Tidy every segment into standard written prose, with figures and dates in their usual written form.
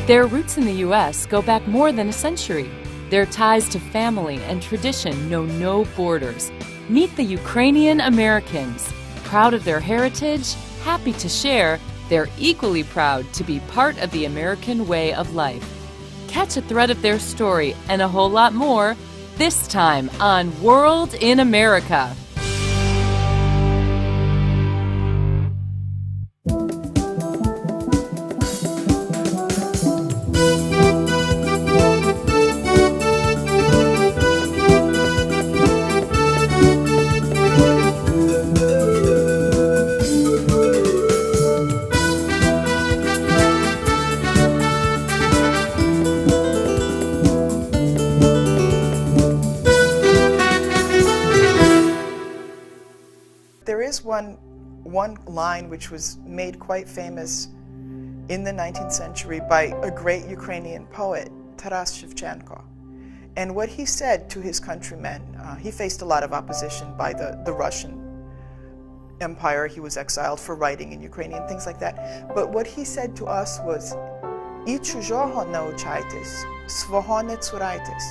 Their roots in the U.S. go back more than a century. Their ties to family and tradition know no borders. Meet the Ukrainian Americans. Proud of their heritage, happy to share, they're equally proud to be part of the American way of life. Catch a thread of their story and a whole lot more this time on World in America. There is one line which was made quite famous in the 19th century by a great Ukrainian poet, Taras Shevchenko. And what he said to his countrymen, he faced a lot of opposition by the Russian Empire. He was exiled for writing in Ukrainian, things like that. But what he said to us was, "І чужого научайтесь, свого не цурайтесь."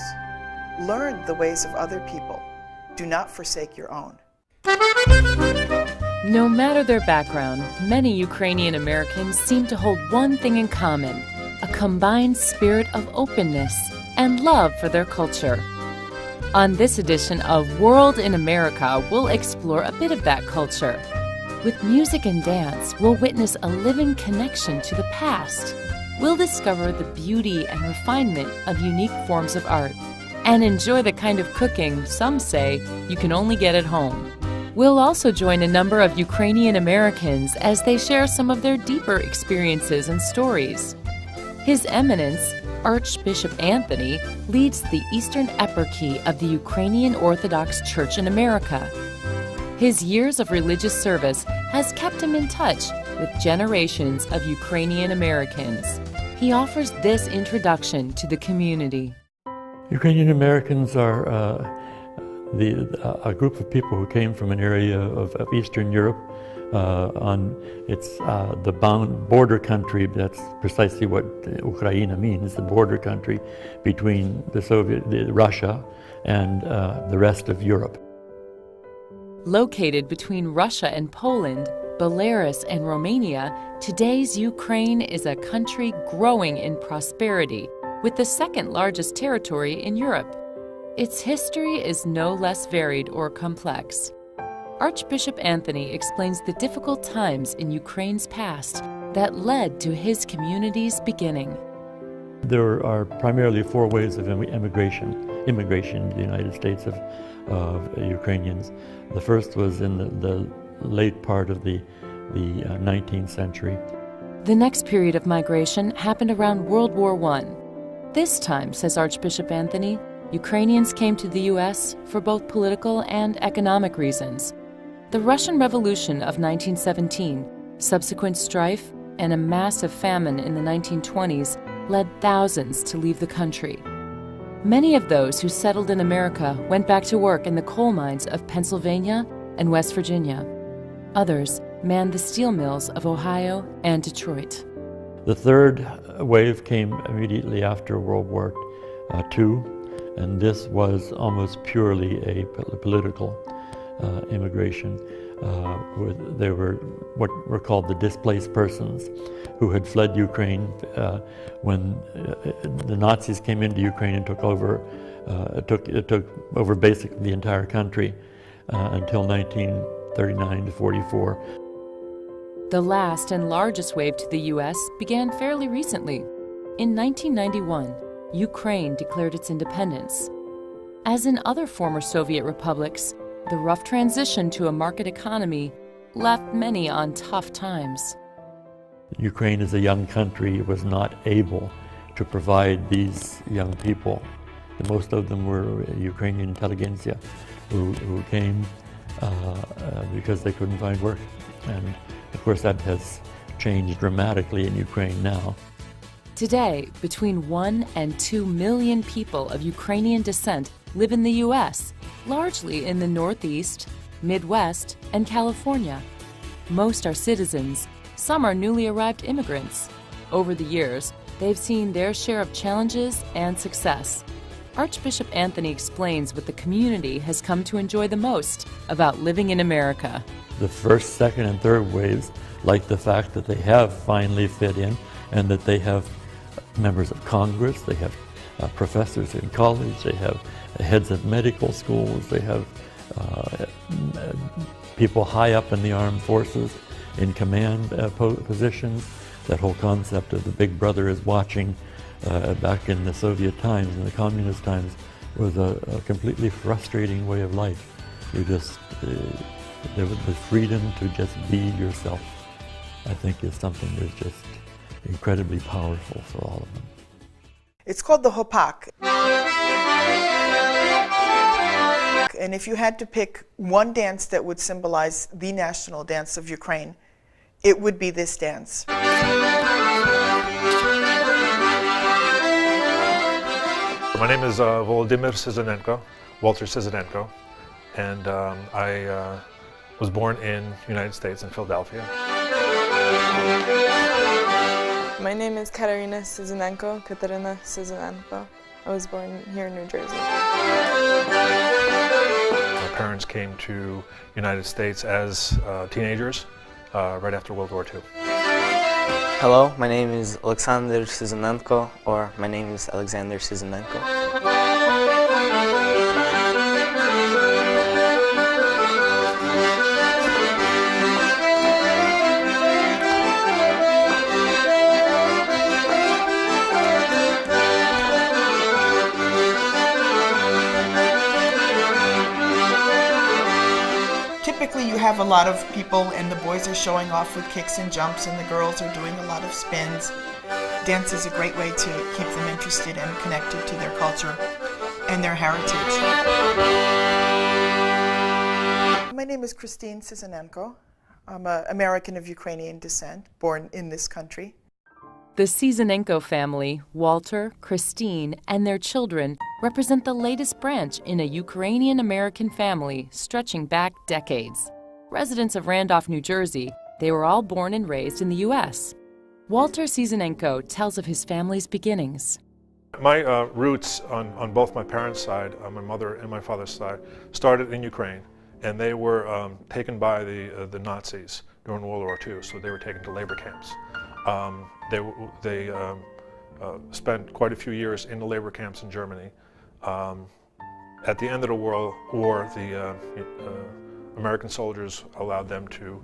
Learn the ways of other people. Do not forsake your own. No matter their background, many Ukrainian Americans seem to hold one thing in common: a combined spirit of openness and love for their culture. On this edition of World in America, we'll explore a bit of that culture. With music and dance, we'll witness a living connection to the past. We'll discover the beauty and refinement of unique forms of art, and enjoy the kind of cooking some say you can only get at home. We'll also join a number of Ukrainian Americans as they share some of their deeper experiences and stories. His Eminence, Archbishop Anthony, leads the Eastern Eparchy of the Ukrainian Orthodox Church in America. His years of religious service has kept him in touch with generations of Ukrainian Americans. He offers this introduction to the community. Ukrainian Americans are a group of people who came from an area of Eastern Europe. It's the border country. That's precisely what Ukraine means, the border country between Russia and the rest of Europe. Located between Russia and Poland, Belarus and Romania, today's Ukraine is a country growing in prosperity, with the second largest territory in Europe. Its history is no less varied or complex. Archbishop Anthony explains the difficult times in Ukraine's past that led to his community's beginning. There are primarily four ways of immigration to the United States of Ukrainians. The first was in the late part of the 19th century. The next period of migration happened around World War I. This time, says Archbishop Anthony, Ukrainians came to the U.S. for both political and economic reasons. The Russian Revolution of 1917, subsequent strife, and a massive famine in the 1920s led thousands to leave the country. Many of those who settled in America went back to work in the coal mines of Pennsylvania and West Virginia. Others manned the steel mills of Ohio and Detroit. The third wave came immediately after World War II. And this was almost purely a political immigration. They were what were called the displaced persons who had fled Ukraine when the Nazis came into Ukraine and took over basically the entire country until 1939 to 44. The last and largest wave to the U.S. began fairly recently. In 1991, Ukraine declared its independence. As in other former Soviet republics, the rough transition to a market economy left many on tough times. Ukraine, as a young country, was not able to provide these young people. Most of them were Ukrainian intelligentsia who came because they couldn't find work. And of course that has changed dramatically in Ukraine now. Today, between 1 and 2 million people of Ukrainian descent live in the U.S., largely in the Northeast, Midwest, and California. Most are citizens, some are newly arrived immigrants. Over the years, they've seen their share of challenges and success. Archbishop Anthony explains what the community has come to enjoy the most about living in America. The first, second, and third waves like the fact that they have finally fit in and that they have members of Congress, they have professors in college, they have heads of medical schools, they have people high up in the armed forces in command positions. That whole concept of the big brother is watching back in the Soviet times and the communist times was a completely frustrating way of life. You just, the freedom to just be yourself, I think, is something that's just incredibly powerful for all of them. It's called the hopak. And if you had to pick one dance that would symbolize the national dance of Ukraine, it would be this dance. My name is Volodymyr Sizanenko, Walter Sizanenko, and I was born in the United States in Philadelphia. My name is Katerina Sizanenko, Katerina Sizanenko. I was born here in New Jersey. My parents came to the United States as teenagers right after World War II. Hello, my name is Alexander Sizanenko, or my name is Alexander Sizanenko. Typically you have a lot of people and the boys are showing off with kicks and jumps and the girls are doing a lot of spins. Dance is a great way to keep them interested and connected to their culture and their heritage. My name is Christine Sizanenko. I'm an American of Ukrainian descent, born in this country. The Sizanenko family, Walter, Christine, and their children represent the latest branch in a Ukrainian American family stretching back decades. Residents of Randolph, New Jersey, they were all born and raised in the U.S. Walter Sizanenko tells of his family's beginnings. My roots on both my parents' side, my mother and my father's side, started in Ukraine, and they were taken by the Nazis during World War II, so they were taken to labor camps. They spent quite a few years in the labor camps in Germany. At the end of the World War, the American soldiers allowed them to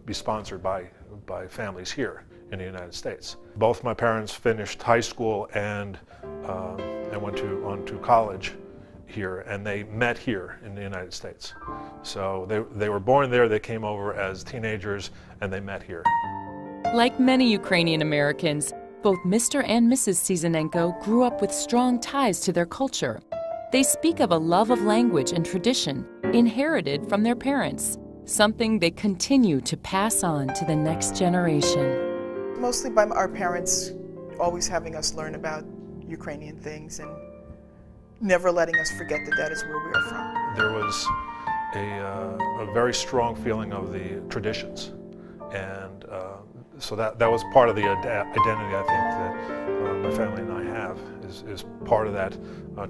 be sponsored by families here in the United States. Both my parents finished high school and went on to college here, and they met here in the United States. So they were born there, they came over as teenagers, and they met here. Like many Ukrainian Americans, both Mr. and Mrs. Sizanenko grew up with strong ties to their culture. They speak of a love of language and tradition inherited from their parents, something they continue to pass on to the next generation. Mostly by our parents always having us learn about Ukrainian things and never letting us forget that that is where we are from. There was a very strong feeling of the traditions, and so that was part of the identity, I think, that my family and I have, is part of that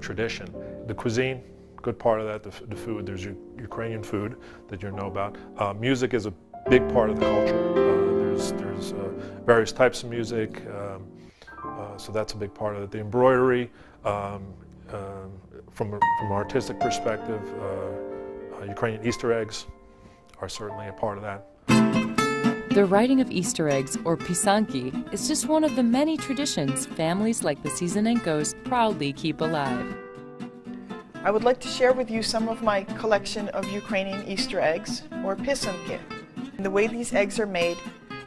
tradition. The cuisine, good part of that, the food, there's Ukrainian food that you know about. Music is a big part of the culture. There's various types of music, so that's a big part of it. The embroidery, from an artistic perspective, Ukrainian Easter eggs are certainly a part of that. The writing of Easter eggs, or pisanki, is just one of the many traditions families like the Sizanenkos proudly keep alive. I would like to share with you some of my collection of Ukrainian Easter eggs, or pisanki. The way these eggs are made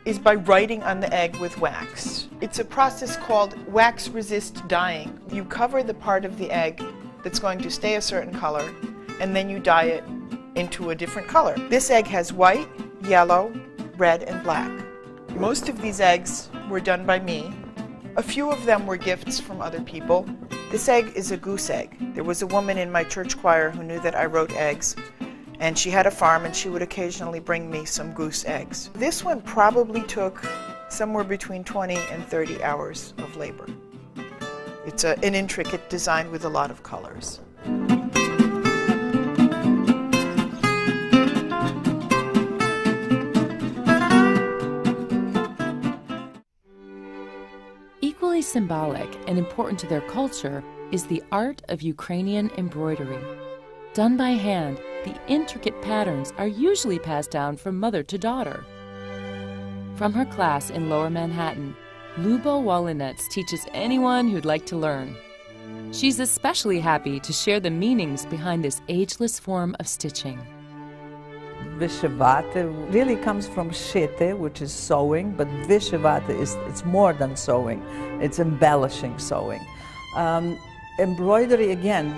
is by writing on the egg with wax. It's a process called wax resist dyeing. You cover the part of the egg that's going to stay a certain color, and then you dye it into a different color. This egg has white, yellow, red, and black. Most of these eggs were done by me. A few of them were gifts from other people. This egg is a goose egg. There was a woman in my church choir who knew that I wrote eggs, and she had a farm and she would occasionally bring me some goose eggs. This one probably took somewhere between 20 and 30 hours of labor. It's an intricate design with a lot of colors. Equally symbolic and important to their culture is the art of Ukrainian embroidery. Done by hand, the intricate patterns are usually passed down from mother to daughter. From her class in Lower Manhattan, Lubo Wolinets teaches anyone who'd like to learn. She's especially happy to share the meanings behind this ageless form of stitching. Vishivate really comes from shete, which is sewing, but vishivate it's more than sewing, it's embellishing sewing. Embroidery, again,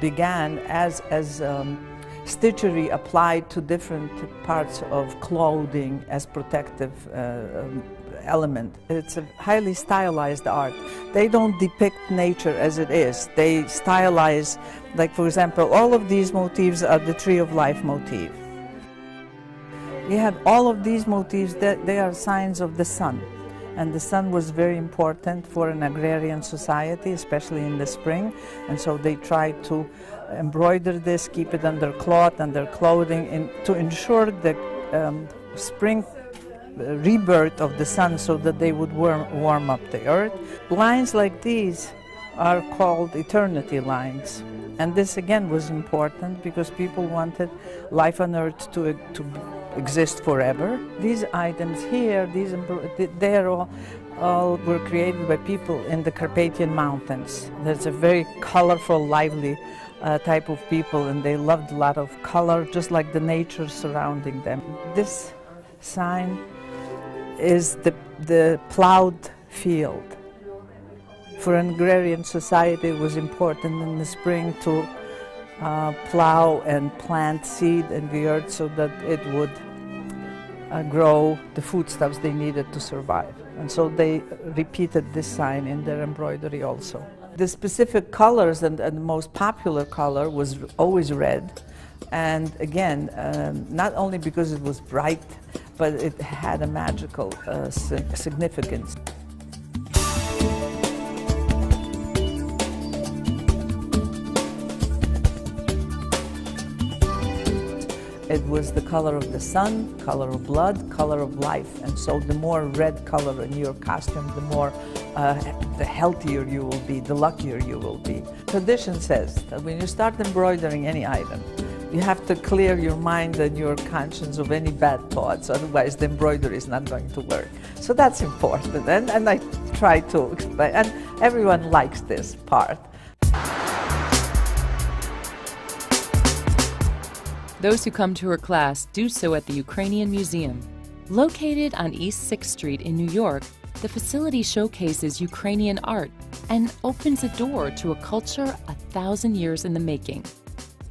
began as stitchery applied to different parts of clothing as protective element. It's a highly stylized art. They don't depict nature as it is. They stylize, like for example, all of these motifs are the Tree of Life motif. You have all of these motifs that they are signs of the sun. And the sun was very important for an agrarian society, especially in the spring. And so they tried to embroider this, keep it under cloth, under clothing, to ensure the spring rebirth of the sun so that they would warm up the earth. Lines like these are called eternity lines. And this again was important because people wanted life on earth to exist forever. These items here, they're all were created by people in the Carpathian Mountains. There's a very colorful, lively type of people, and they loved a lot of color, just like the nature surrounding them. This sign is the plowed field. For an agrarian society, it was important in the spring to plow and plant seed in the earth so that it would grow the foodstuffs they needed to survive. And so they repeated this sign in their embroidery also. The specific colors and the most popular color was always red. And again, not only because it was bright, but it had a magical significance. It was the color of the sun, color of blood, color of life. And so the more red color in your costume, the healthier you will be, the luckier you will be. Tradition says that when you start embroidering any item, you have to clear your mind and your conscience of any bad thoughts, otherwise the embroidery is not going to work. So that's important, and I try to explain, and everyone likes this part. Those who come to her class do so at the Ukrainian Museum. Located on East 6th Street in New York, the facility showcases Ukrainian art and opens a door to a culture 1,000 years in the making.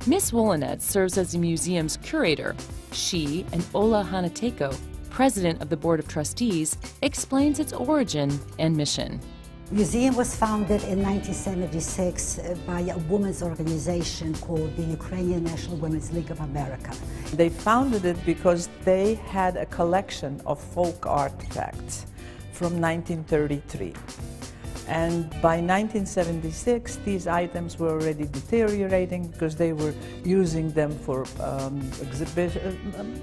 Miss Wolinets serves as the museum's curator. She and Ola Hanateko, president of the Board of Trustees, explains its origin and mission. The museum was founded in 1976 by a women's organization called the Ukrainian National Women's League of America. They founded it because they had a collection of folk artifacts from 1933. And by 1976, these items were already deteriorating because they were using them for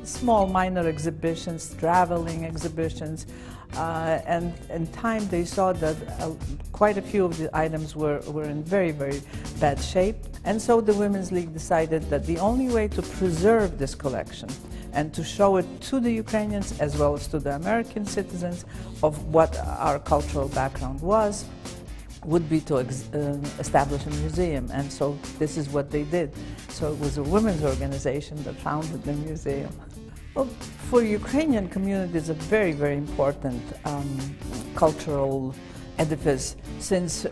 small minor exhibitions, traveling exhibitions. And in time, they saw that quite a few of the items were in very, very bad shape. And so the Women's League decided that the only way to preserve this collection and to show it to the Ukrainians as well as to the American citizens of what our cultural background was, would be to establish a museum. And so this is what they did. So it was a women's organization that founded the museum. Well, for Ukrainian community, it's a very, very important cultural edifice, since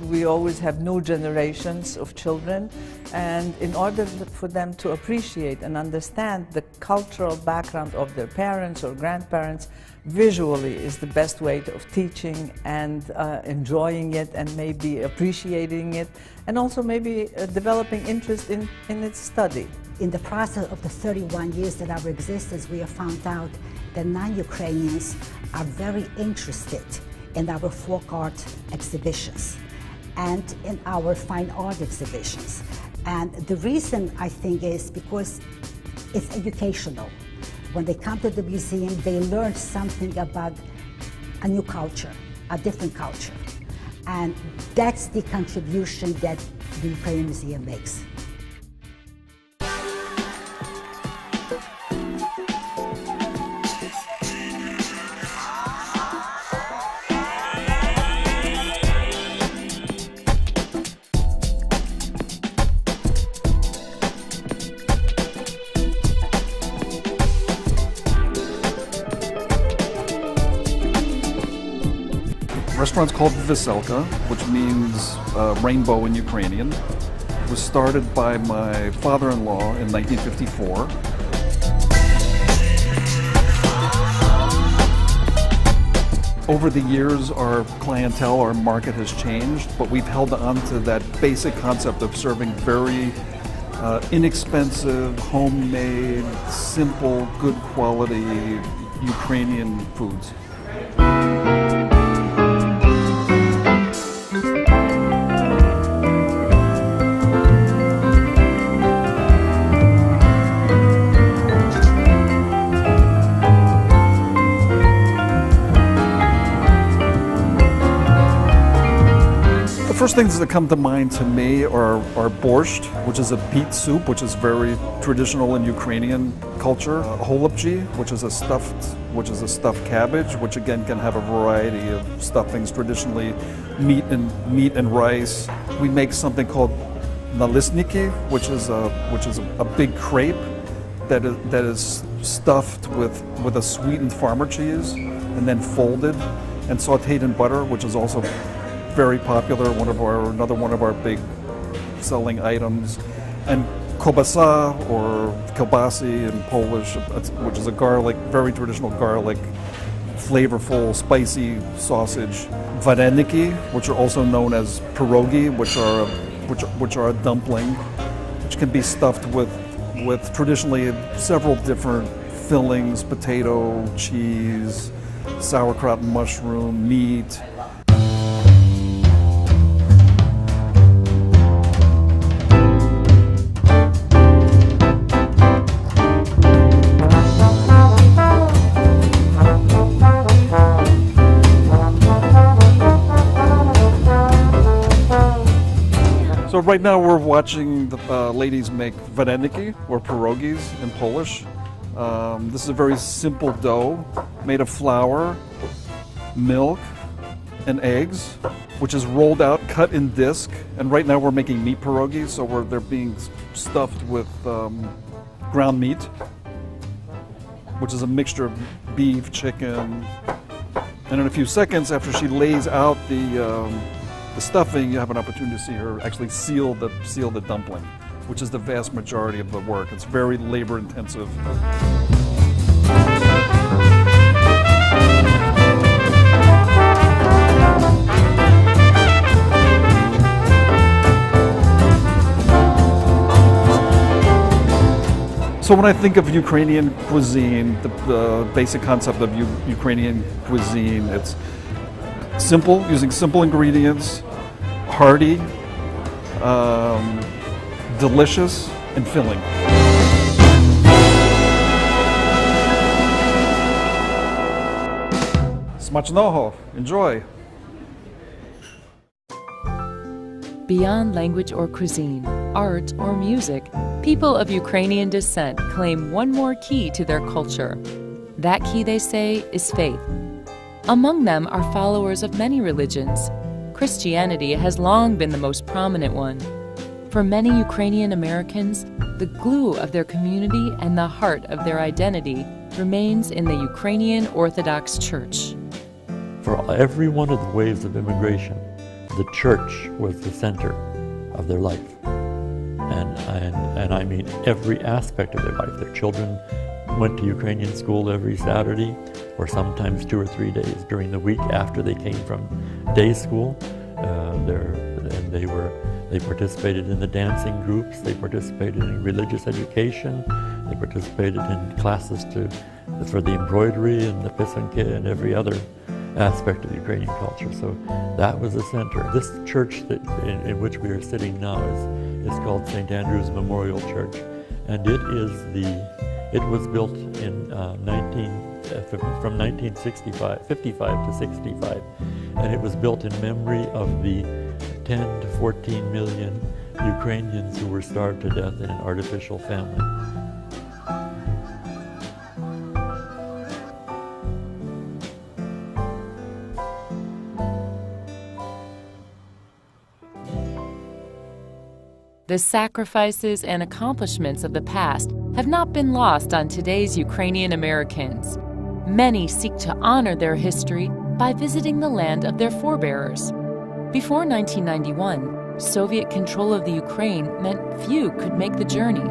we always have new generations of children, and in order for them to appreciate and understand the cultural background of their parents or grandparents, visually is the best way of teaching and enjoying it and maybe appreciating it, and also maybe developing interest in its study. In the process of the 31 years that our existence, we have found out that non-Ukrainians are very interested in our folk art exhibitions and in our fine art exhibitions. And the reason, I think, is because it's educational. When they come to the museum, they learn something about a new culture, a different culture. And that's the contribution that the Ukrainian Museum makes. The restaurant's called Veselka, which means rainbow in Ukrainian. It was started by my father-in-law in 1954. Over the years, our clientele, our market has changed, but we've held on to that basic concept of serving very inexpensive, homemade, simple, good quality Ukrainian foods. The first things that come to mind to me are borscht, which is a beet soup, which is very traditional in Ukrainian culture. Holubchi, which is a stuffed cabbage, which again can have a variety of stuffings. Traditionally, meat and rice. We make something called nalisniki, which is a big crepe that is stuffed with a sweetened farmer cheese and then folded and sautéed in butter, which is also very popular, another one of our big selling items. And kobasa, or kielbasi in Polish, which is a garlic, very traditional garlic, flavorful, spicy sausage. Vareniki, which are also known as pierogi, which are a dumpling, which can be stuffed with traditionally several different fillings: potato, cheese, sauerkraut, mushroom, meat. So right now we're watching the ladies make vareniki, or pierogis in Polish. This is a very simple dough made of flour, milk, and eggs, which is rolled out, cut in disc. And right now we're making meat pierogis, so they're being stuffed with ground meat, which is a mixture of beef, chicken. And in a few seconds after she lays out the stuffing, you have an opportunity to see her actually seal the dumpling, which is the vast majority of the work. It's very labor intensive. So when I think of Ukrainian cuisine, the basic concept of Ukrainian cuisine, it's simple, using simple ingredients, hearty, delicious, and filling. Smacznego, enjoy. Beyond language or cuisine, art or music, people of Ukrainian descent claim one more key to their culture. That key, they say, is faith. Among them are followers of many religions. Christianity has long been the most prominent one. For many Ukrainian Americans, the glue of their community and the heart of their identity remains in the Ukrainian Orthodox Church. for every one of the waves of immigration, the church was the center of their life. And I mean every aspect of their life. Their children went to Ukrainian school every Saturday, or sometimes 2 or 3 days during the week after they came from day school. They participated in the dancing groups, they participated in religious education, they participated in classes for the embroidery and the pisanke and every other aspect of Ukrainian culture. So that was the center. This church in which we are sitting now is called St. Andrew's Memorial Church, and it was built in from 1955 to 65, and it was built in memory of the 10 to 14 million Ukrainians who were starved to death in an artificial famine. The sacrifices and accomplishments of the past have not been lost on today's Ukrainian Americans. Many seek to honor their history by visiting the land of their forebears. Before 1991, Soviet control of the Ukraine meant few could make the journey.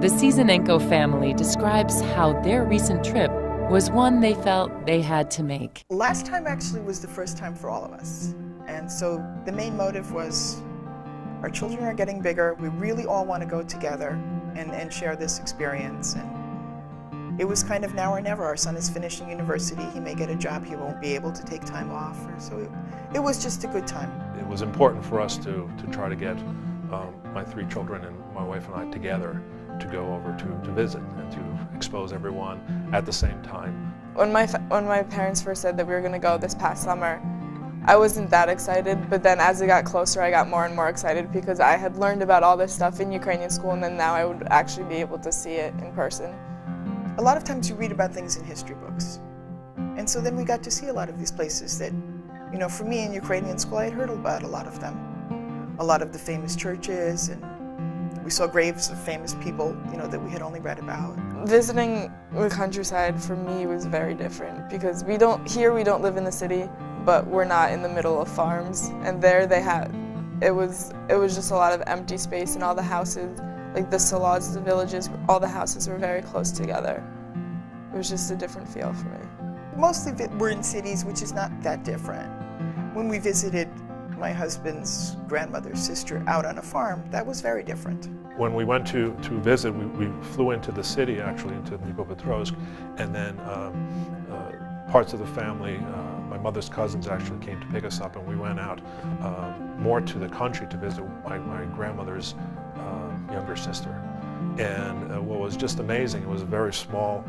The Sizanenko family describes how their recent trip was one they felt they had to make. Last time actually was the first time for all of us. And so the main motive was, our children are getting bigger, we really all want to go together and share this experience. And it was kind of now or never. Our son is finishing university, he may get a job, he won't be able to take time off. So it was just a good time. It was important for us to try to get my 3 children and my wife and I together to go over to visit and to expose everyone at the same time. When my parents first said that we were going to go this past summer, I wasn't that excited, but then as it got closer, I got more and more excited because I had learned about all this stuff in Ukrainian school, and then now I would actually be able to see it in person. A lot of times you read about things in history books. And so then we got to see a lot of these places that, you know, for me in Ukrainian school, I had heard about a lot of them. A lot of the famous churches, and we saw graves of famous people, you know, that we had only read about. Visiting The countryside for me was very different because we don't live in the city, but we're not in the middle of farms. And there it was just a lot of empty space, and all the houses, like the salads, the villages, all the houses were very close together. It was just a different feel for me. Mostly we're in cities, which is not that different. When we visited my husband's grandmother's sister out on a farm, that was very different. When we went to visit, we flew into the city, actually, into Dnipropetrovsk, and then parts of the family, my mother's cousins actually came to pick us up, and we went out more to the country to visit my grandmother's younger sister. And what was just amazing, it was a very small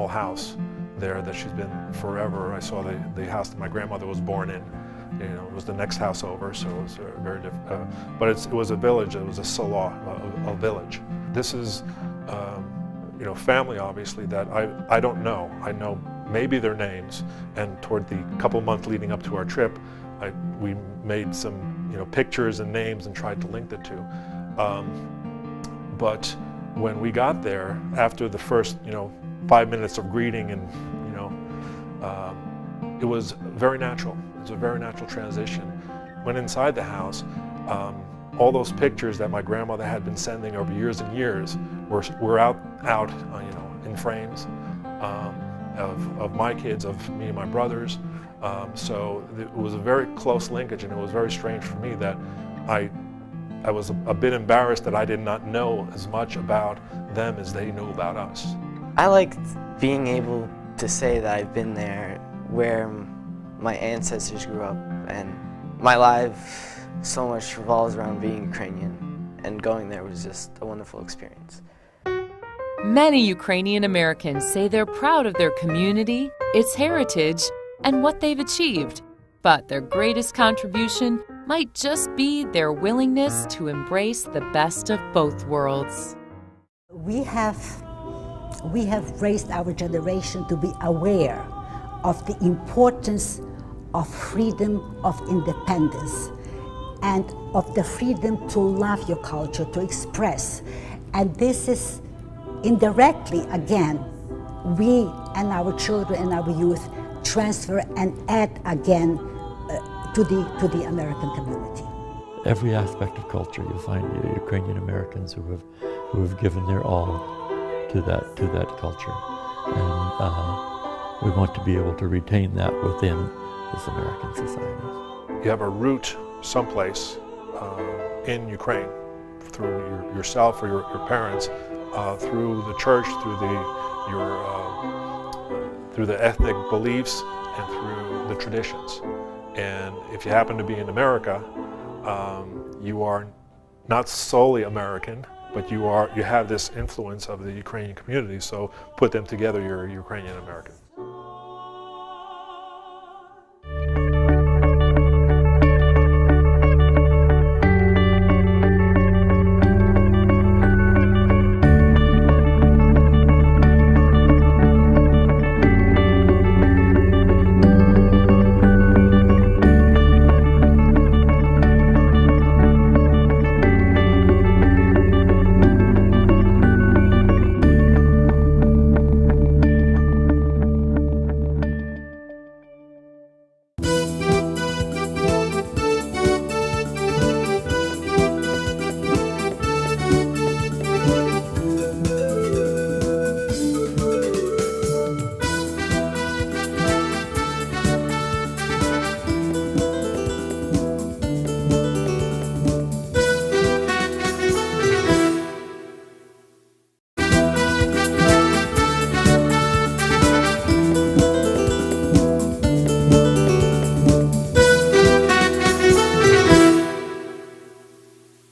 house there that she's been forever. I saw the house that my grandmother was born in. You know, it was the next house over, so it was very different. But it was a village. It was a salah, a village. This is, you know, family obviously that I don't know. I know maybe their names, and toward the couple months leading up to our trip, we made some, you know, pictures and names and tried to link the two. But when we got there, after the first, you know, 5 minutes of greeting, and you know, it was very natural. It was a very natural transition. When inside the house, all those pictures that my grandmother had been sending over years and years were out, you know, in frames of my kids, of me and my brothers. So it was a very close linkage, and it was very strange for me that I was a bit embarrassed that I did not know as much about them as they knew about us. I liked being able to say that I've been there where my ancestors grew up, and my life so much revolves around being Ukrainian, and going there was just a wonderful experience. Many Ukrainian Americans say they're proud of their community, its heritage, and what they've achieved. But their greatest contribution might just be their willingness to embrace the best of both worlds. We have raised our generation to be aware of the importance of freedom of independence and of the freedom to love your culture, to express. And this is indirectly, again, we and our children and our youth transfer and add again to the American community. Every aspect of culture, you'll find Ukrainian Americans who have given their all to that culture, and we want to be able to retain that within this American society. You have a root someplace in Ukraine through yourself or your parents, through the church, through the ethnic beliefs, and through the traditions. And if you happen to be in America, you are not solely American, but you have this influence of the Ukrainian community. So put them together, you're Ukrainian American.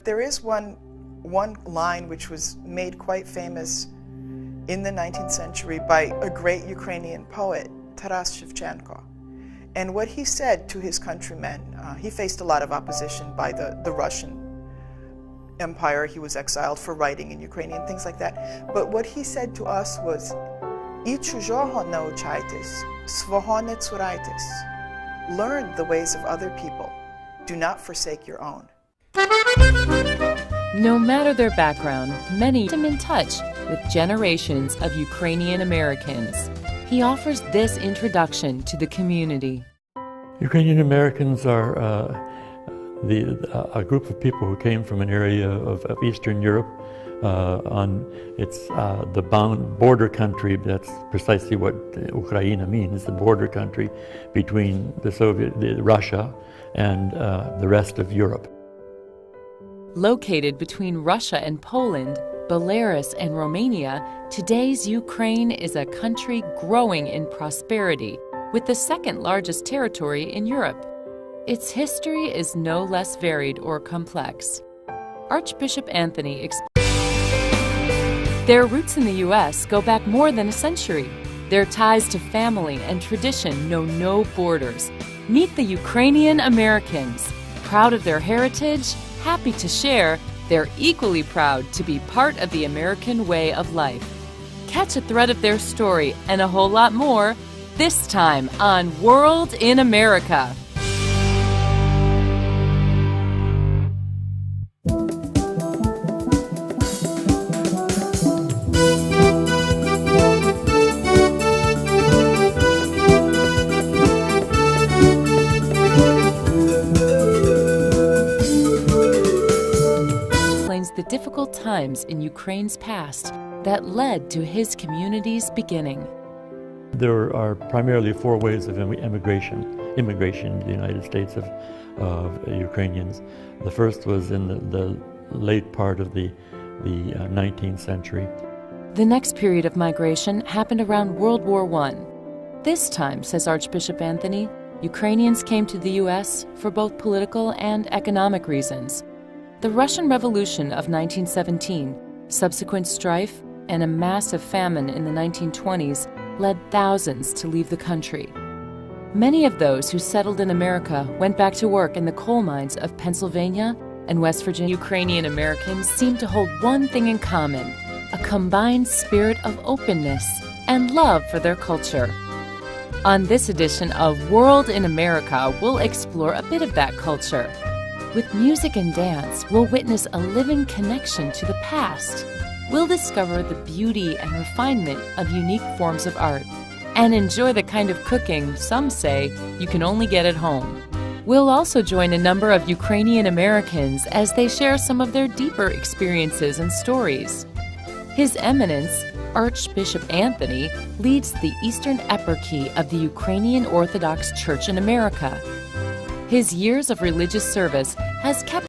There is one line which was made quite famous in the 19th century by a great Ukrainian poet, Taras Shevchenko. And what he said to his countrymen, he faced a lot of opposition by the Russian Empire. He was exiled for writing in Ukrainian, things like that. But what he said to us was, "І чужого научайтесь, свого не цурайтесь." Learn the ways of other people. Do not forsake your own. No matter their background, many keep in touch with generations of Ukrainian Americans. He offers this introduction to the community. Ukrainian Americans are a group of people who came from an area of Eastern Europe. It's the border country. That's precisely what Ukraine means, the border country between Russia and the rest of Europe. Located between Russia and Poland, Belarus and Romania, today's Ukraine is a country growing in prosperity, with the second largest territory in Europe. Its history is no less varied or complex. Archbishop Anthony explains their roots in the U.S. go back more than a century. Their ties to family and tradition know no borders. Meet the Ukrainian Americans. Proud of their heritage, happy to share, they're equally proud to be part of the American way of life. Catch a thread of their story and a whole lot more, this time on World in America. The difficult times in Ukraine's past that led to his community's beginning. There are primarily four ways of immigration to the United States of Ukrainians. The first was in the late part of the 19th century. The next period of migration happened around World War I. This time, says Archbishop Anthony, Ukrainians came to the U.S. for both political and economic reasons. The Russian Revolution of 1917, subsequent strife, and a massive famine in the 1920s led thousands to leave the country. Many of those who settled in America went back to work in the coal mines of Pennsylvania and West Virginia. Ukrainian Americans seem to hold one thing in common, a combined spirit of openness and love for their culture. On this edition of World in America, we'll explore a bit of that culture. With music and dance, we'll witness a living connection to the past. We'll discover the beauty and refinement of unique forms of art. and enjoy the kind of cooking some say you can only get at home. We'll also join a number of Ukrainian Americans as they share some of their deeper experiences and stories. His Eminence, Archbishop Anthony, leads the Eastern Eparchy of the Ukrainian Orthodox Church in America. His years of religious service has kept